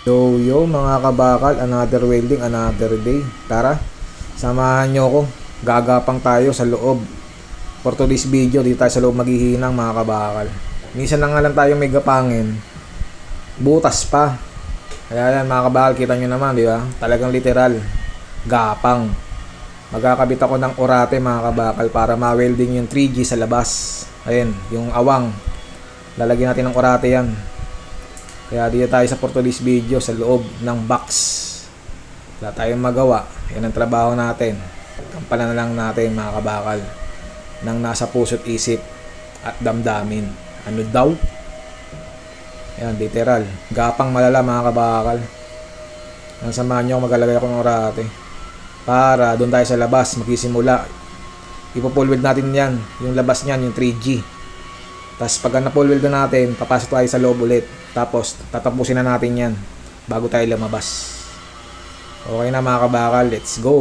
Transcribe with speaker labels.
Speaker 1: Yo mga kabakal, another welding, another day. Tara, samahan nyo ko. Gagapang tayo sa loob. For today's video, dito tayo sa loob maghihinang mga kabakal. Minsan na nga lang tayo may gapangin. Butas pa. Kaya yan mga kabakal, kita nyo naman, di ba? Talagang literal. Gapang. Magkakabit ako ng orate mga kabakal para ma-welding yung 3G sa labas. Ayan, yung awang. Lalagyan natin ng orate yan. Kaya dito tayo sa for today's video sa loob ng box. Wala tayong magawa. Yan ang trabaho natin. Kampalan na lang natin mga kabakal ng nasa puso't isip at damdamin. Ano daw? Yan, literal. Gapang malala mga kabakal. Ang samahan nyo, maglalagay ako ng orate. Para doon tayo sa labas, magsisimula. Ipopulweld natin yan. Yung labas niyan, yung 3G. Tapos pag na-pulweld na natin, papasok tayo sa loob ulit. Tapos tatapusin na natin yan bago tayo lumabas. Okay na mga kabakal, let's go!